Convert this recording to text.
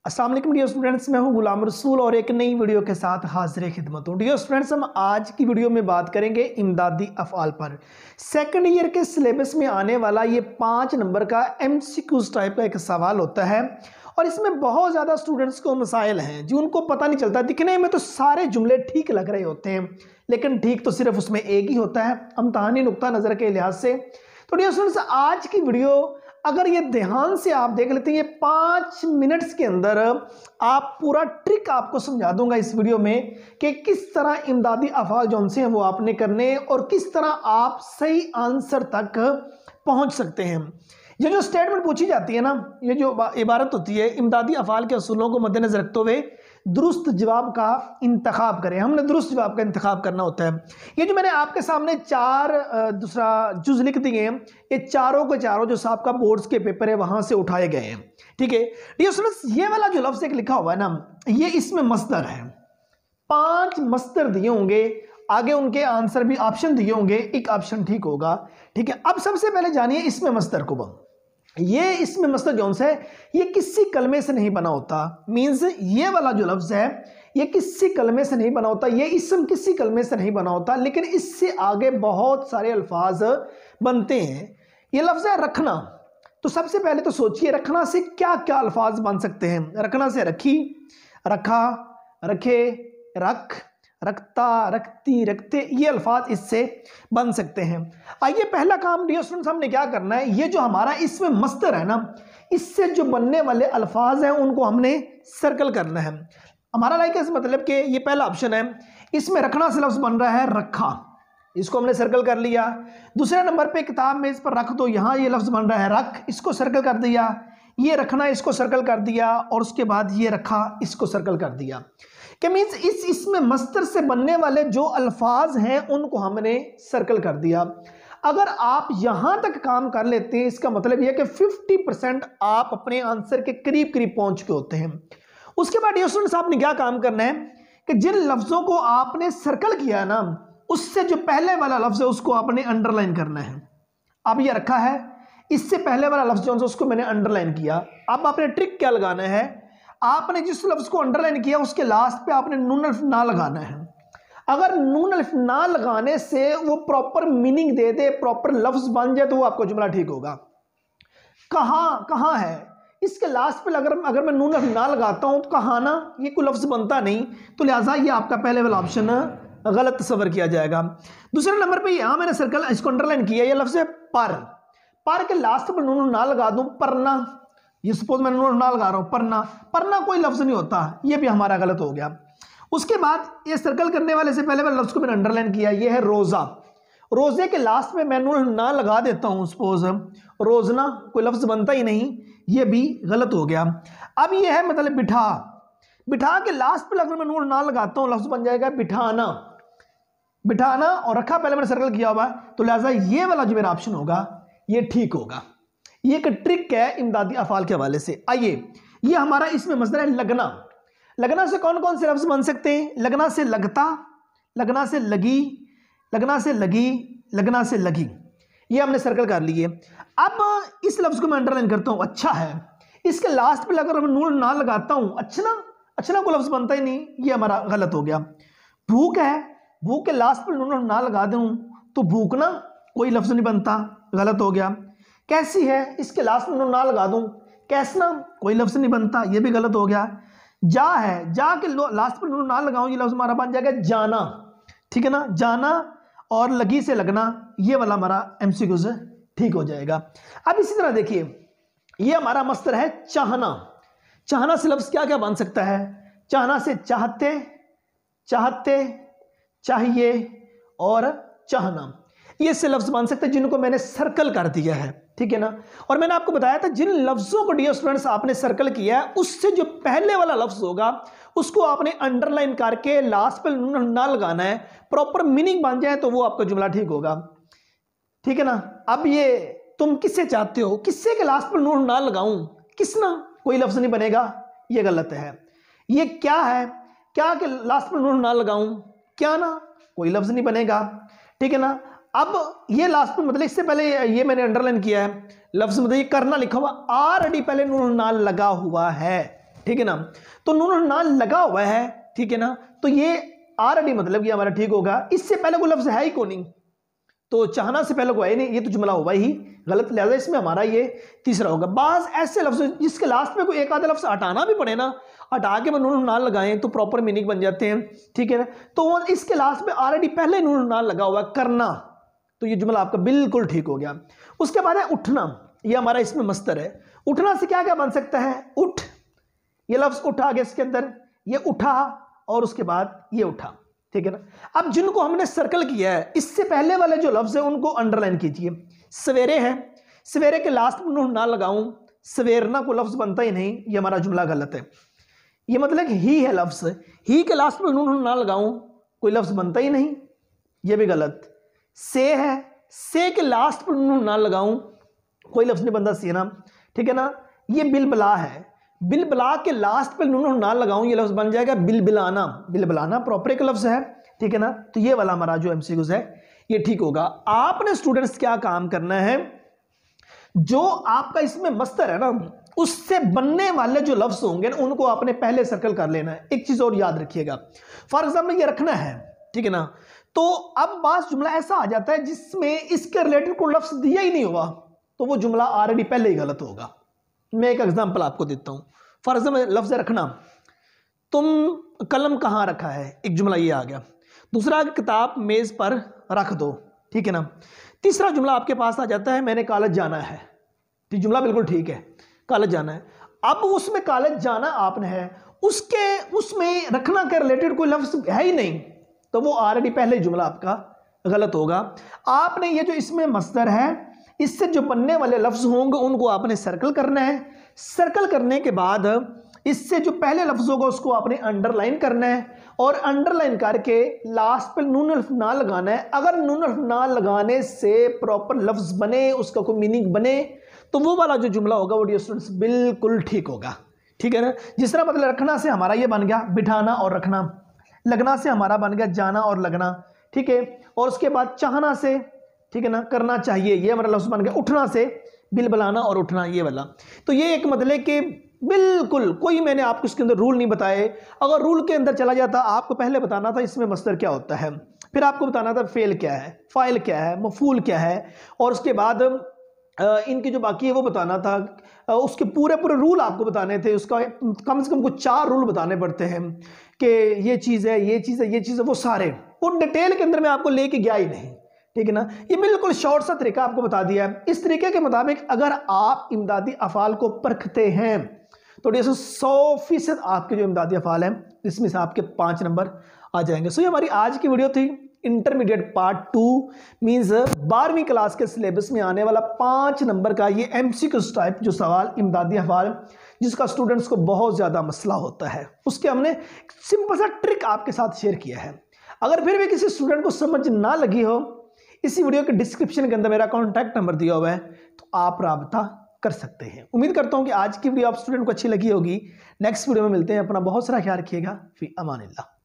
अस्सलाम वालेकुम dear students, मैं हूं गुलाम रसूल और एक नई वीडियो के साथ हाजिर खिदमत हूं। डियर स्टूडेंट्स, हम आज की वीडियो में बात करेंगे इमदादी अफ़आल पर। सेकंड ईयर के सिलेबस में आने वाला ये 5 नंबर का MCQs टाइप का एक सवाल होता है और इसमें बहुत ज़्यादा स्टूडेंट्स को मसाइल हैं जो उनको पता नहीं चलता। दिखने में तो सारे जुमले ठीक लग रहे होते हैं लेकिन ठीक तो सिर्फ उसमें एक ही होता है इम्तिहानी नुक्ता नज़र के लिहाज से। तो डियर स्टूडेंट्स, आज की वीडियो अगर ये ध्यान से आप देख लेते हैं, ये 5 मिनट्स के अंदर आप पूरा ट्रिक आपको समझा दूंगा इस वीडियो में कि किस तरह इमदादी अफ़आल जो से हैं वो आपने करने और किस तरह आप सही आंसर तक पहुंच सकते हैं। ये जो स्टेटमेंट पूछी जाती है ना, ये जो इबारत होती है इमदादी अफ़आल के असूलों को मद्देनजर रखते हुए दुरुस्त जवाब का इंतखाब करें। हमने दुरुस्त जवाब का इंतखाब करना होता है। ये जो मैंने आपके सामने 4 दूसरा जुज लिख दिए हैं, ये चारों के चारों जो आपका बोर्ड्स के पेपर है वहां से उठाए गए हैं। ठीक है, ये वाला जो लफ्ज एक लिखा हुआ है ना, ये इसमें मस्दर है। 5 मस्दर दिए होंगे, आगे उनके आंसर भी ऑप्शन दिए होंगे, एक ऑप्शन ठीक होगा। ठीक है, अब सबसे पहले जानिए इसमें मस्दर को। ये इसमें मस्दर जौन से है ये किसी कलमे से नहीं बना होता। मींस ये वाला जो लफ्ज है ये किसी कलमे से नहीं बना होता, ये इसम किसी कलमे से नहीं बना होता, लेकिन इससे आगे बहुत सारे अल्फाज बनते हैं। ये लफ्ज है रखना। तो सबसे पहले तो सोचिए रखना से क्या क्या अल्फाज बन सकते हैं। रखना से रखी, रखा, रखे, रख, रखता, रखती, रखते, ये अल्फाज इससे बन सकते हैं। आइए पहला काम डियर स्टूडेंट्स हमने क्या करना है, ये जो हमारा इसमें मस्दर है ना, इससे जो बनने वाले अल्फाज हैं उनको हमने सर्कल करना है। हमारा लाइक इस मतलब कि ये पहला ऑप्शन है, इसमें रखना से लफ्ज बन रहा है रखा, इसको हमने सर्कल कर लिया। दूसरे नंबर पे किताब में इस पर रख दो, यहाँ ये लफ्ज बन रहा है रख, इसको सर्कल कर दिया। ये रखना इसको सर्कल कर दिया और उसके बाद ये रखा इसको सर्कल कर दिया। क्या मीन्स इसमें मस्दर से बनने वाले जो अल्फाज हैं उनको हमने सर्कल कर दिया। अगर आप यहां तक काम कर लेते हैं इसका मतलब यह कि 50% आप अपने आंसर के करीब करीब पहुंच के होते हैं। उसके बाद स्टूडेंट्स आपने क्या काम करना है कि जिन लफ्जों को आपने सर्कल किया ना, उससे जो पहले वाला लफ्ज है उसको आपने अंडरलाइन करना है। अब यह रखा है, इससे पहले वाला लफ्ज जो है उसको मैंने अंडरलाइन किया। अब आपने ट्रिक क्या लगाना है, आपने जिस लफ्ज को अंडरलाइन किया उसके लास्ट पे आपने नून अल्फ ना लगाना है। अगर नून अल्फ ना लगाने से वो प्रॉपर मीनिंग दे दे, प्रॉपर लफ्ज बन जाए तो वो आपको जुमला ठीक होगा। कहाँ है इसके लास्ट पे अगर मैं नून अल्फ ना लगाता हूं तो कहाँ ना, ये कोई लफ्ज बनता नहीं, तो लिहाजा ये आपका पहले वाला ऑप्शन गलत तस्वर किया जाएगा। दूसरे नंबर पे यहां मैंने सर्कल इसको अंडरलाइन किया, ये लफ्ज है पर के लास्ट पर नून ना लगा दूं परना, ये सपोज मैं नून ना लगा रहा हूं परना, परना कोई लफ्ज नहीं होता, ये भी हमारा गलत हो गया। उसके बाद ये सर्कल करने वाले से पहले वाले लफ्ज को मैंने अंडरलाइन किया, ये है रोजा। रोजे के लास्ट में मैं नून ना लगा देता हूं, सपोज रोजना कोई लफ्ज बनता ही नहीं, ये भी गलत हो गया। अब ये है मतलब बिठा, बिठा के लास्ट पर अगर मैं नून ना लगाता हूं लफ्ज बन जाएगा बिठाना, बिठाना, और रखा पहले मैंने सर्कल किया हुआ, तो लिहाजा ये वाला जो मेरा ऑप्शन होगा ये ठीक होगा। ये एक ट्रिक है इमदादी अफ़आल के हवाले से। आइए ये हमारा इसमें मसला है लगना। लगना से कौन कौन से लफ्ज बन सकते हैं, लगना से लगता, लगना से लगी, लगना से लगी, लगना से लगी, ये हमने सर्कल कर लिए। अब इस लफ्ज को मैं अंडरलाइन करता हूं, अच्छा है, इसके लास्ट पे अगर मैं नून ना लगाता हूं अच्छा ना कोई लफ्ज बनता ही नहीं, ये हमारा गलत हो गया। भूख है, भूख के लास्ट पर नून ना लगा दूं तो भूखना कोई लफ्ज नहीं बनता, गलत हो गया। कैसी है, इसके लास्ट में नून ना लगा दूं कैसना कोई लफ्ज नहीं बनता, ये भी गलत हो गया। जा है, जा के लास्ट पर नून ना लगाऊं ये लफ्ज हमारा बन जाएगा जाना। ठीक है ना, जाना, और लगी से लगना, ये वाला हमारा MCQ से ठीक हो जाएगा। अब इसी तरह देखिए ये हमारा मस्दर है चाहना। चाहना से लफ्ज क्या क्या बन सकता है, चाहना से चाहते, चाहते, चाहिए और चाहना, ये से लफ्ज बन सकते हैं जिनको मैंने सर्कल कर दिया है। ठीक है ना, और मैंने आपको बताया था जिन लफ्जों को डियर स्टूडेंट्स आपने सर्कल किया है उससे जो पहले वाला लफ्ज होगा उसको आपने अंडरलाइन करके लास्ट पे ना लगाना है, प्रॉपर मीनिंग बन जाए तो वो आपका जुमला ठीक होगा। ठीक है ना, अब ये तुम किससे चाहते हो, किससे के लास्ट पर नून ना लगाऊं, किसना कोई लफ्ज नहीं बनेगा, ये गलत है। ये क्या है, क्या के लास्ट पर नून ना लगाऊं, क्या ना कोई लफ्ज नहीं बनेगा। ठीक है ना, अब ये लास्ट में मतलब इससे पहले ये मैंने अंडरलाइन किया है लफ्ज, मतलब ये करना लिखा हुआ ऑलरेडी पहले नून ना लगा हुआ है। ठीक है ना। तो नून ना लगा हुआ है, ठीक है ना, तो ये ऑलरेडी मतलब ये हमारा ठीक होगा। इससे पहले कोई लफ्ज है ही को नहीं, तो चाहना से पहले कोई नहीं, ये तो जुमला हुआ ही गलत, लिहाजा इसमें हमारा ये तीसरा होगा। बाज ऐसे लफ्ज जिसके लास्ट में कोई एक आधा लफ्ज हटाना भी पड़े ना, हटा के नून ना लगाएं तो प्रॉपर मीनिंग बन जाते हैं, ठीक है ना। तो इसके लास्ट में ऑलरेडी पहले नून ना लगा हुआ करना, तो ये जुमला आपका बिल्कुल ठीक हो गया। उसके बाद है उठना, ये हमारा इसमें मस्तर है। उठना से क्या क्या बन सकता है, उठ, ये लफ्ज उठा गया इसके अंदर, ये उठा और उसके बाद ये उठा, ठीक है ना। अब जिनको हमने सर्कल किया है, इससे पहले वाले जो लफ्ज है उनको अंडरलाइन कीजिए। सवेरे है, सवेरे के लास्ट में नून ना लगाऊं, सवेरना को लफ्ज बनता ही नहीं, ये हमारा जुमला गलत है। ये मतलब ही है लफ्ज, ही के लास्ट में नून ना लगाऊं कोई लफ्ज बनता ही नहीं, ये भी गलत। से है, से के लास्ट पर नून ना लगाऊं कोई लफ्ज नहीं बनता, सीना, ठीक है ना। ये बिलबला है, बिलबला के लास्ट पे नून ना लगाऊं ये लफ्ज बन जाएगा बिलबिलाना, बिलबिलाना प्रॉपर एक लफ्ज है, ठीक है ना। तो ये वाला हमारा जो एमसीक्यूज है ये ठीक होगा। आपने स्टूडेंट्स क्या काम करना है, जो आपका इसमें मस्तर है ना, उससे बनने वाले जो लफ्ज होंगे ना उनको आपने पहले सर्कल कर लेना है। एक चीज और याद रखिएगा, फॉर एग्जाम्पल ये रखना है, ठीक है ना, तो अब बास जुमला ऐसा आ जाता है जिसमें इसके रिलेटेड कोई लफ्ज दिया ही नहीं हुआ, तो वो जुमला ऑलरेडी पहले ही गलत होगा। मैं एक एग्जांपल आपको देता हूं, फॉर एग्जाम्पल लफ्ज रखना, तुम कलम कहां रखा है, एक जुमला ये आ गया। दूसरा, किताब मेज पर रख दो, ठीक है ना। तीसरा जुमला आपके पास आ जाता है, मैंने कॉलेज जाना है, ठीक, जुमला बिल्कुल ठीक है, कॉलेज जाना है। अब उसमें कॉलेज जाना आपने है, उसमें रखना के रिलेटेड कोई लफ्ज है ही नहीं, तो वो ऑलरेडी पहले ही जुमला आपका गलत होगा। आपने ये जो इसमें मस्दर है, इससे जो बनने वाले लफ्ज होंगे उनको आपने सर्कल करना है। सर्कल करने के बाद इससे जो पहले लफ्ज होगा उसको आपने अंडरलाइन करना है, और अंडरलाइन करके लास्ट पे नून अल्फ ना लगाना है। अगर नून अल्फ ना लगाने से प्रॉपर लफ्ज बने, उसका कोई मीनिंग बने, तो वो वाला जो जुमला होगा वो डियर स्टूडेंट्स बिल्कुल ठीक होगा, ठीक है ना। जिस तरह मतलब रखना से हमारा ये बन गया बिठाना और रखना, लगना से हमारा बन गया जाना और लगना, ठीक है। और उसके बाद चाहना से, ठीक है ना, करना चाहिए, ये हमारा लफ्ज बन गया। उठना से बिलबलाना और उठना, ये वाला। तो ये एक मतलब कि बिल्कुल कोई मैंने आपको इसके अंदर रूल नहीं बताए। अगर रूल के अंदर चला जाता, आपको पहले बताना था इसमें मस्दर क्या होता है, फिर आपको बताना था फेल क्या है, फाइल क्या है, मफूल क्या है, और उसके बाद इनकी जो बाकी है वो बताना था। उसके पूरे रूल आपको बताने थे, उसका कम से कम कुछ 4 रूल बताने पड़ते हैं कि ये चीज़ है, ये चीज़ है, ये चीज़ है, वो सारे वो डिटेल के अंदर मैं आपको लेके गया ही नहीं, ठीक है ना। ये बिल्कुल शॉर्ट सा तरीका आपको बता दिया है। इस तरीके के मुताबिक अगर आप इमदादी अफ़ाल को परखते हैं तो 100% आपके जो इमदादी अफ़ाल हैं इसमें से आपके 5 नंबर आ जाएंगे। सो ये हमारी आज की वीडियो थी, इंटरमीडिएट पार्ट 2 मीन्स 12वीं क्लास के सिलेबस में आने वाला 5 नंबर का ये एमसीक्यूज टाइप जो सवाल इमदादी अफ़ाल, जिसका स्टूडेंट्स को बहुत ज़्यादा मसला होता है, उसके हमने सिंपल सा ट्रिक आपके साथ शेयर किया है। अगर फिर भी किसी स्टूडेंट को समझ ना लगी हो, इसी वीडियो के डिस्क्रिप्शन के अंदर मेरा कॉन्टैक्ट नंबर दिया हुआ है, तो आप राब्ता कर सकते हैं। उम्मीद करता हूं कि आज की वीडियो आप स्टूडेंट को अच्छी लगी होगी। नेक्स्ट वीडियो में मिलते हैं। अपना बहुत सारा ख्याल रखिएगा। फी अमानिल्लाह।